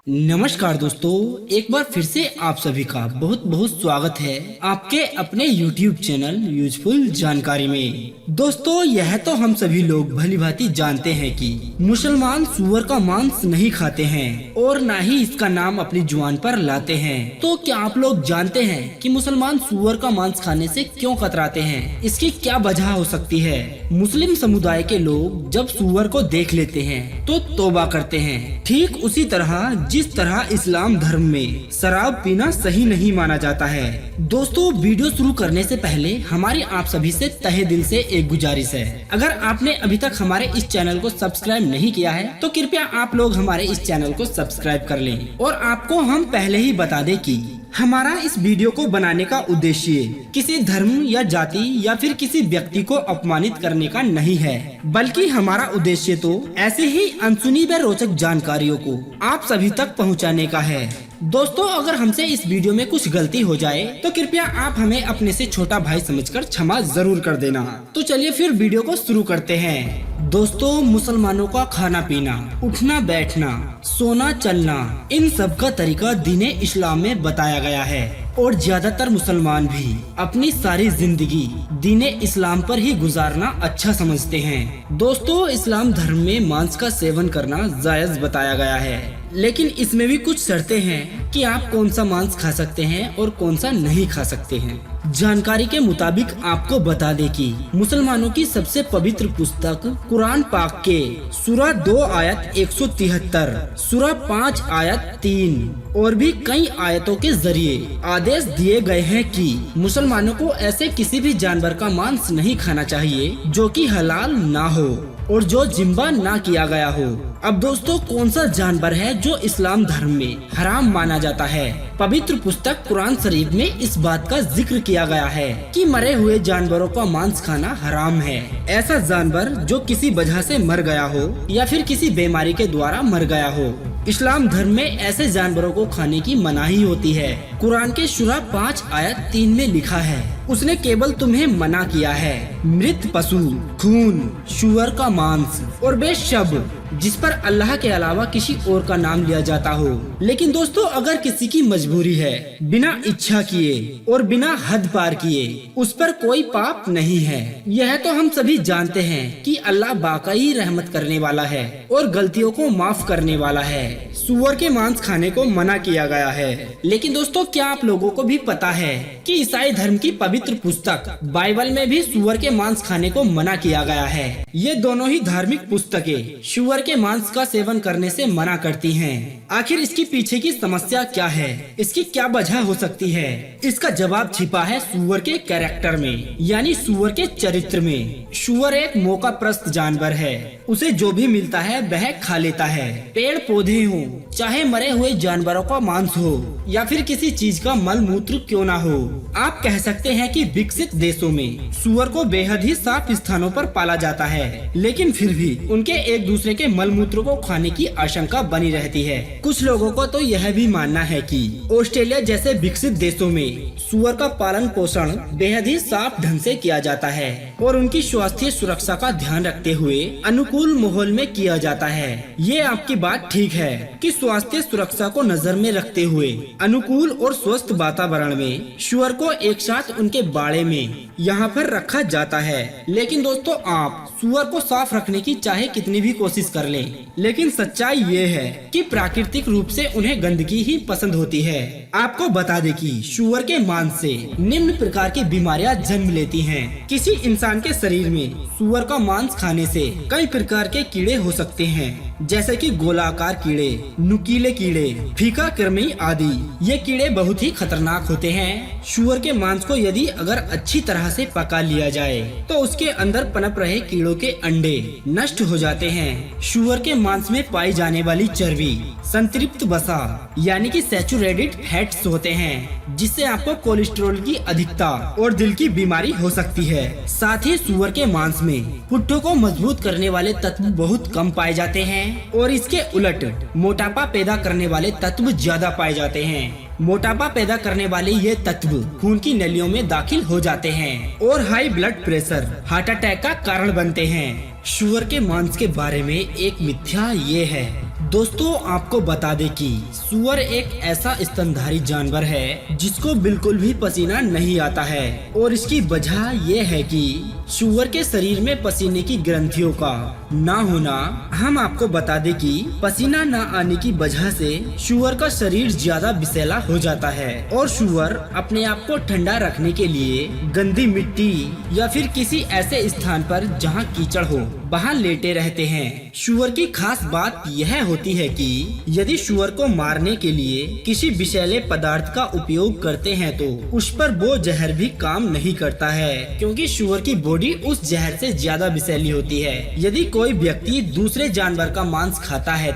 नमस्कार दोस्तों, एक बार फिर से आप सभी का बहुत बहुत स्वागत है आपके अपने YouTube चैनल यूजफुल जानकारी में। दोस्तों, यह तो हम सभी लोग भली भांति जानते हैं कि मुसलमान सुअर का मांस नहीं खाते हैं और ना ही इसका नाम अपनी जुबान पर लाते हैं। तो क्या आप लोग जानते हैं कि मुसलमान सुअर का मांस खाने से क्यों कतराते हैं? इसकी क्या वजह हो सकती है? मुस्लिम समुदाय के लोग जब सुअर को देख लेते हैं तो तौबा करते हैं। ठीक उसी तरह जिस तरह इस्लाम धर्म में शराब पीना सही नहीं माना जाता है। दोस्तों, वीडियो शुरू करने से पहले हमारी आप सभी से तहे दिल से एक गुजारिश है, अगर आपने अभी तक हमारे इस चैनल को सब्सक्राइब नहीं किया है तो कृपया आप लोग हमारे इस चैनल को सब्सक्राइब कर लें। और आपको हम पहले ही बता दें कि हमारा इस वीडियो को बनाने का उद्देश्य किसी धर्म या जाति या फिर किसी व्यक्ति को अपमानित करने का नहीं है, बल्कि हमारा उद्देश्य तो ऐसे ही अनसुनी व रोचक जानकारियों को आप सभी तक पहुंचाने का है। दोस्तों, अगर हमसे इस वीडियो में कुछ गलती हो जाए तो कृपया आप हमें अपने से छोटा भाई समझकर क्षमा जरूर कर देना। तो चलिए फिर वीडियो को शुरू करते हैं। दोस्तों, मुसलमानों का खाना पीना, उठना बैठना, सोना चलना, इन सब का तरीका दीने इस्लाम में बताया गया है और ज्यादातर मुसलमान भी अपनी सारी जिंदगी दीने इस्लाम पर ही गुजारना अच्छा समझते हैं। दोस्तों, इस्लाम धर्म में मांस का सेवन करना जायज बताया गया है, लेकिन इसमें भी कुछ शर्तें हैं कि आप कौन सा मांस खा सकते हैं और कौन सा नहीं खा सकते हैं। जानकारी के मुताबिक आपको बता दें कि मुसलमानों की सबसे पवित्र पुस्तक कुरान पाक के सूरा 2 आयत 173, सूरा 5 आयत 3 और भी कई आयतों के जरिए आदेश दिए गए हैं कि मुसलमानों को ऐसे किसी भी जानवर का मांस नहीं खाना चाहिए जो कि हलाल ना हो और जो जिम्बा ना किया गया हो। अब दोस्तों, कौन सा जानवर है जो इस्लाम धर्म में हराम माना जाता है? पवित्र पुस्तक कुरान शरीफ में इस बात का जिक्र किया गया है कि मरे हुए जानवरों का मांस खाना हराम है। ऐसा जानवर जो किसी वजह से मर गया हो या फिर किसी बीमारी के द्वारा मर गया हो। इस्लाम धर्म में ऐसे जानवरों को खाने की मनाही होती है। कुरान के सूरा 5 आयत 3 में लिखा है, उसने केवल तुम्हें मना किया है मृत पशु, खून, शुअर का मांस और बेशब जिस पर अल्लाह के अलावा किसी और का नाम लिया जाता हो। लेकिन दोस्तों, अगर किसी की मजबूरी है, बिना इच्छा किए और बिना हद पार किए, उस पर कोई पाप नहीं है। यह तो हम सभी जानते हैं कि अल्लाह बाकाई रहमत करने वाला है और गलतियों को माफ करने वाला है। सुअर के मांस खाने को मना किया गया है। लेकिन दोस्तों, क्या आप लोगों को भी पता है कि ईसाई धर्म की पवित्र पुस्तक बाइबल में भी सुअर के मांस खाने को मना किया गया है। ये दोनों ही धार्मिक पुस्तकें सुअर के मांस का सेवन करने से मना करती हैं। आखिर इसकी पीछे की समस्या क्या है? इसकी क्या वजह हो सकती है? इसका जवाब छिपा है सुअर के कैरेक्टर में, यानी सुअर के चरित्र में। सुअर एक मौकाप्रस्त जानवर है, उसे जो भी मिलता है वह खा लेता है। पेड़ पौधे हो, चाहे मरे हुए जानवरों का मांस हो या फिर किसी चीज का मल मूत्र क्यों ना हो। आप कह सकते हैं कि विकसित देशों में सुअर को बेहद ही साफ स्थानों पर पाला जाता है, लेकिन फिर भी उनके एक दूसरे के मल मूत्र को खाने की आशंका बनी रहती है। कुछ लोगों को तो यह भी मानना है कि ऑस्ट्रेलिया जैसे विकसित देशों में सुअर का पालन पोषण बेहद ही साफ ढंग से किया जाता है और उनकी स्वास्थ्य सुरक्षा का ध्यान रखते हुए अनुकूल माहौल में किया जाता है। ये आपकी बात ठीक है कि स्वास्थ्य सुरक्षा को नजर में रखते हुए अनुकूल और स्वस्थ वातावरण में सुअर को एक साथ उनके बाड़े में यहाँ पर रखा जाता है। लेकिन दोस्तों, आप सुअर को साफ रखने की चाहे कितनी भी कोशिश कर लें, लेकिन सच्चाई ये है कि प्राकृतिक रूप से उन्हें गंदगी ही पसंद होती है। आपको बता दें कि सुअर के मांस से निम्न प्रकार की बीमारियां जन्म लेती हैं। किसी इंसान के शरीर में सुअर का मांस खाने से कई प्रकार के कीड़े हो सकते हैं, जैसे कि गोलाकार कीड़े, नुकीले कीड़े, फीका कृमि आदि। ये कीड़े बहुत ही खतरनाक होते हैं। सुअर के मांस को यदि अगर अच्छी तरह से पका लिया जाए तो उसके अंदर पनप रहे कीड़ों के अंडे नष्ट हो जाते हैं। सुअर के मांस में पाई जाने वाली चर्बी संतृप्त वसा यानी कि सैचुरेटेड फैट्स होते हैं, जिससे आपको कोलेस्ट्रॉल की अधिकता और दिल की बीमारी हो सकती है। साथ ही सुअर के मांस में पुट्ठों को मजबूत करने वाले तत्व बहुत कम पाए जाते हैं और इसके उलट मोटापा पैदा करने वाले तत्व ज्यादा पाए जाते हैं। मोटापा पैदा करने वाले ये तत्व खून की नलियों में दाखिल हो जाते हैं और high blood pressure, heart attack का कारण बनते हैं। सुअर के मांस के बारे में एक मिथ्या ये है दोस्तों आपको बता दें कि सूअर एक ऐसा स्तनधारी जानवर है जिसको बिल्कुल भी पसीना नहीं आता है और इसकी वजह यह है कि सूअर के शरीर में पसीने की ग्रंथियों का ना होना। हम आपको बता दें कि पसीना न आने की वजह से सूअर का शरीर ज्यादा विषैला हो जाता है और सूअर अपने आप को ठंडा रखने के लिए गंदी मिट्टी या फिर किसी ऐसे स्थान पर जहां कीचड़ हो वहां लेटे रहते हैं। सूअर की खास बात यह होती है कि यदि सूअर को मारने के लिए किसी विषैले पदार्थ का उपयोग करते हैं तो उस पर वो जहर भी काम नहीं करता है, क्योंकि सूअर की बॉडी उस जहर से ज्यादा विषैली होती है। यदि कोई व्यक्ति दूसरे जानवर का मांस खाता है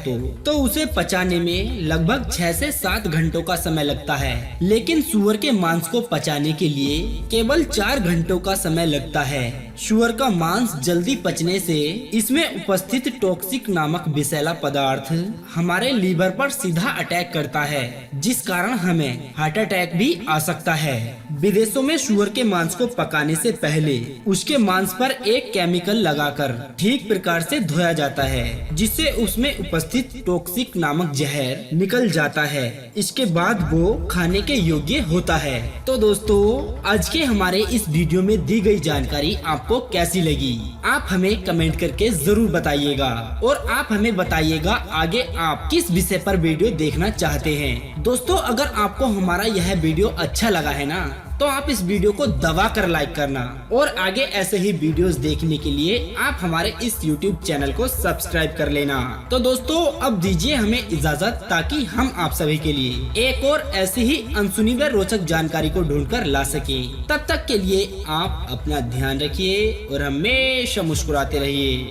तो उसे पचाने में लगभग 6 से 7 घंटों का समय लगता है, लेकिन सूअर के मांस को पचाने के लिए केवल 4 घंटों का समय लगता है। सूअर का मांस जल्दी पचने से इसमें उपस्थित टॉक्सिक नामक विषैला पदार्थ हमारे लीवर पर सीधा अटैक करता है, जिस कारण हमें हार्ट अटैक भी आ सकता है। विदेशों में सूअर के मांस को पकाने से पहले उसके मांस पर एक केमिकल लगाकर ठीक प्रकार से धोया जाता है, जिससे उसमें उपस्थित टॉक्सिक नामक जहर निकल जाता है। इसके बाद वो खाने के योग्य होता है। तो दोस्तों आज के हमारे इस वीडियो में दी गई जानकारी आपको कैसी लगी, आप हमें कमेंट करके जरूर बताइएगा और आप हमें बताइएगा आगे आप किस विषय पर वीडियो देखना चाहते हैं। दोस्तों अगर आपको हमारा यह वीडियो अच्छा लगा है ना तो आप इस वीडियो को दबा कर लाइक करना और आगे ऐसे ही वीडियोस देखने के लिए आप हमारे इस YouTube चैनल को सब्सक्राइब कर लेना। तो दोस्तों अब दीजिए हमें इजाजत, ताकि हम आप सभी के लिए एक और ऐसी ही अनसुनी व रोचक जानकारी को ढूंढकर ला सके। तब तक के लिए आप अपना ध्यान रखिए और हमेशा मुस्कुराते रहिए।